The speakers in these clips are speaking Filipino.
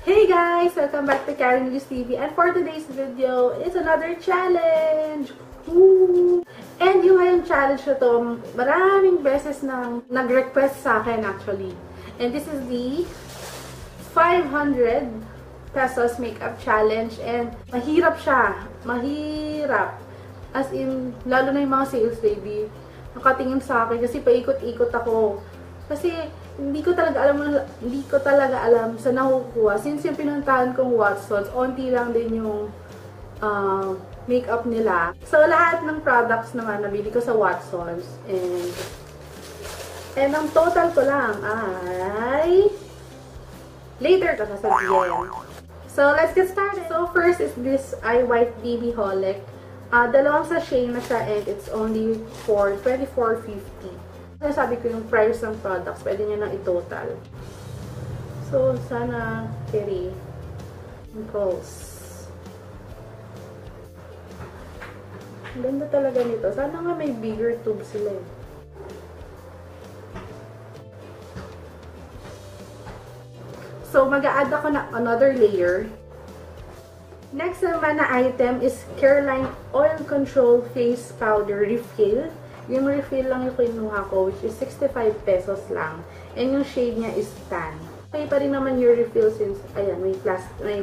Hey guys! Welcome back to Karen News TV, and for today's video is another challenge! Woo! And yung ngayong challenge na to, maraming beses nang nag-request sa akin actually. And this is the 500 pesos makeup challenge, and mahirap siya. Mahirap. As in, lalo na yung mga sales lady, nakatingin sa akin kasi paikot-ikot ako. Kasi hindi ko talaga alam sa nakukuha. Since yung pinuntahan kong Watsons, onti lang din yung makeup nila. So, lahat ng products naman nabili ko sa Watsons. And ang total ko lang ay later ko sasabihin. So, let's get started. So, first is this Eye White BB Holic. Dalawang sachet na siya and it's only for 24.50. Sabi ko yung price ng products, pwede nyo nang i-total. So, sana carry yung pulse. Ang ganda talaga nito. Sana nga may bigger tube sila eh. So, mag-a-add ako na another layer. Next naman na item is Careline Oil Control Face Powder Refill. Yung refill lang yung kinuha ko, which is 65 pesos lang. And yung shade niya is tan. Okay pa rin naman yung refill since, ayan, may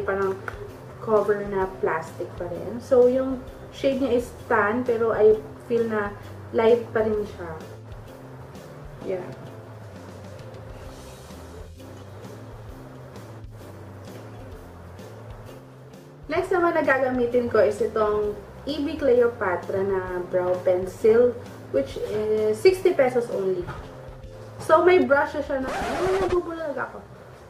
parang cover na plastic pa rin. So, yung shade niya is tan, pero I feel na light pa rin siya. Yeah. Next naman na gagamitin ko is itong EB Cleopatra na brow pencil, which is 60 pesos only. So, may brush na siya na, nabubulag ako.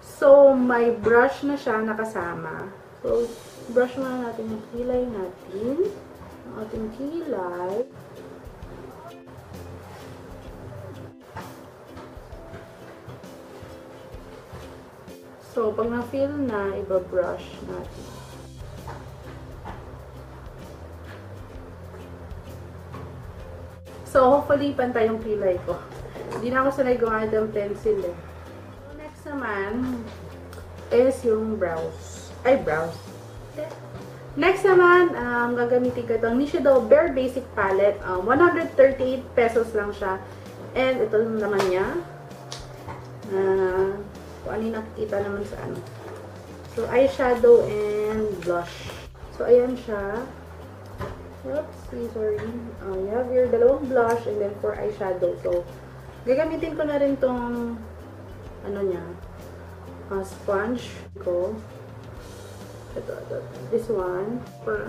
So, may brush na siya nakasama. So, brush muna natin yung kilay natin. Ang ating kilay. So, pag na-fill na, iba-brush natin. So, hopefully, pantay yung kilay ko. Hindi na ako sanay gumamit ng pencil eh. So, next naman is yung brows. Eyebrows. Okay. Next naman, gagamitin ko itong Nishido Bare Basic Palette. 138 pesos lang siya. And ito naman niya. Kung ano yung nakikita naman sa ano. So, eyeshadow and blush. So, ayan siya. Oopsie, sorry. You have your dalawang blush and then for eyeshadow. So, gagamitin ko na rin tong ano niya, sponge ko. Ito, this one. For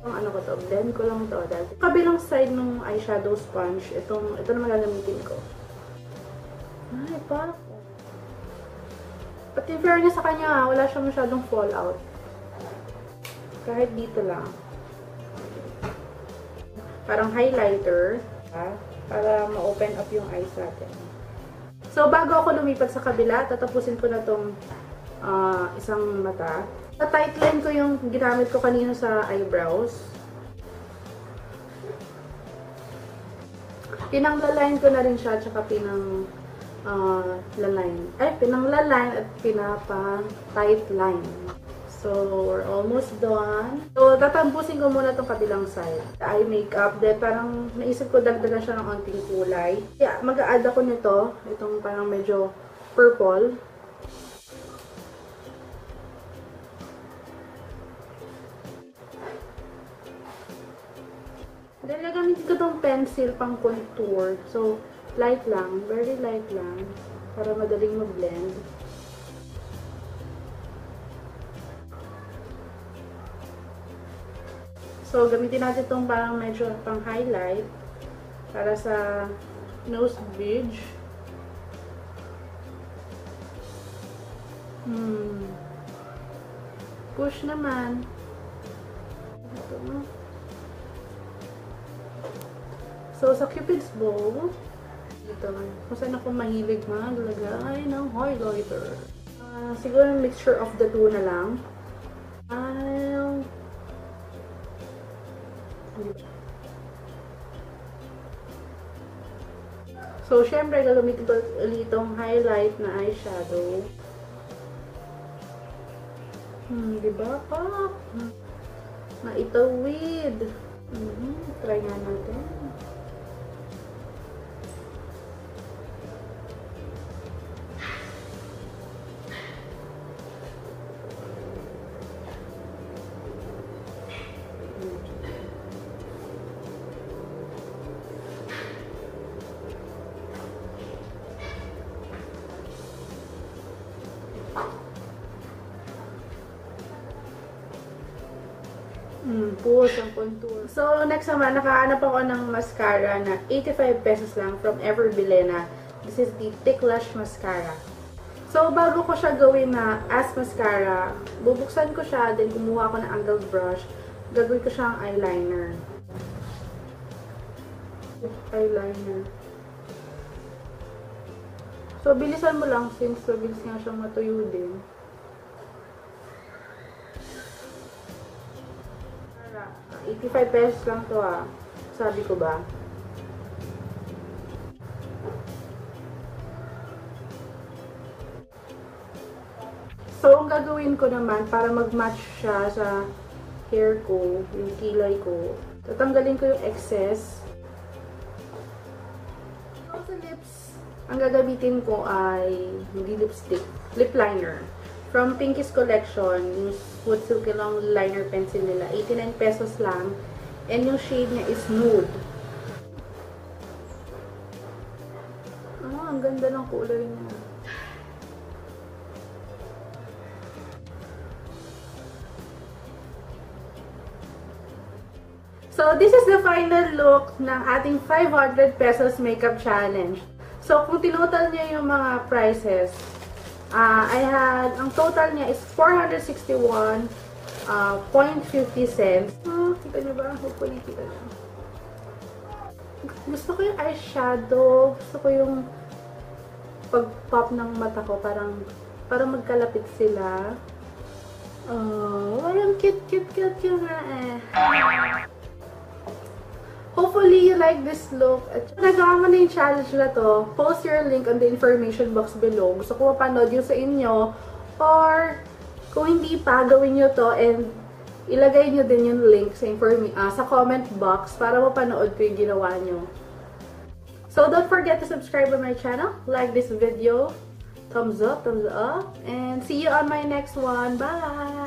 ang ano ko to, blend ko lang to. Dahil kabilang side ng eyeshadow sponge, ito naman gagamitin ko. Ay, parang but in fairness sa kanya, wala siya masyadong fallout. Kahit dito lang. Parang highlighter. Para ma-open up yung eyes natin. So, bago ako lumipat sa kabila, tatapusin ko na tong isang mata. Sa tight line ko yung ginamit ko kanina sa eyebrows. Pinanglaline ko na rin siya, tsaka pinanglaline at pinapa-tight line. So, we're almost done. So, tatampusin ko muna itong kabilang side. Eye makeup. Then, parang naisip ko dagdagan siya ng onting kulay. Kaya, mag-a-add ako nito. Itong parang medyo purple. Then, gagamitin ko itong pencil pang contour. So, light lang. Very light lang. Para madaling mag-blend. So, gamitin natin itong parang medyo pang highlight. Para sa nose bridge. Push naman. Ito na. So, sa Cupid's bow, ito, kung saan ako mahilig maglagay ng highlighter. Siguro mixture of the two na lang. So, syempre, gagamitin ko ulit itong highlight na eyeshadow. Diba pa? Maitawid. Try nga natin. Push ang contour. So, next naman, nakahanap ako ng mascara na 85 pesos lang from Everbilena. This is the Thick Lash Mascara. So, bago ko siya gawin na as mascara, bubuksan ko siya, then kumuha ko ng angled brush. Gagawin ko siyang eyeliner. Eyeliner. So, bilisan mo lang since mabilis nga siyang matuyo din. 85 pesos lang to sabi ko ba. So, ang gagawin ko naman para mag-match siya sa hair ko, yung kilay ko, tatanggalin ko yung excess. So, sa lips, ang gagamitin ko ay hindi lipstick, lip liner. From Pinky's Collection, yung Smooth Silky Long Liner Pencil nila. 89 pesos lang. And yung shade niya is Nude. Ang ganda ng kulay niya. So, this is the final look ng ating 500 pesos makeup challenge. So, kung tinotal niya yung mga prices, ang total niya is 461.50 cents. Kita niyo ba? Hopefully, kita niyo. Gusto ko yung eyeshadow. Gusto ko yung pag-pop ng mata ko. Parang magkalapit sila. Parang cute yung nga Hopefully, you like this look. At nagawa mo na yung challenge na to, post your link on the information box below. Gusto ko mapanood yung sa inyo. Or, kung hindi pa, gawin nyo to and ilagay nyo din yung link sa comment box para mapanood ko yung ginawa nyo. So, don't forget to subscribe on my channel. Like this video. Thumbs up, and see you on my next one. Bye!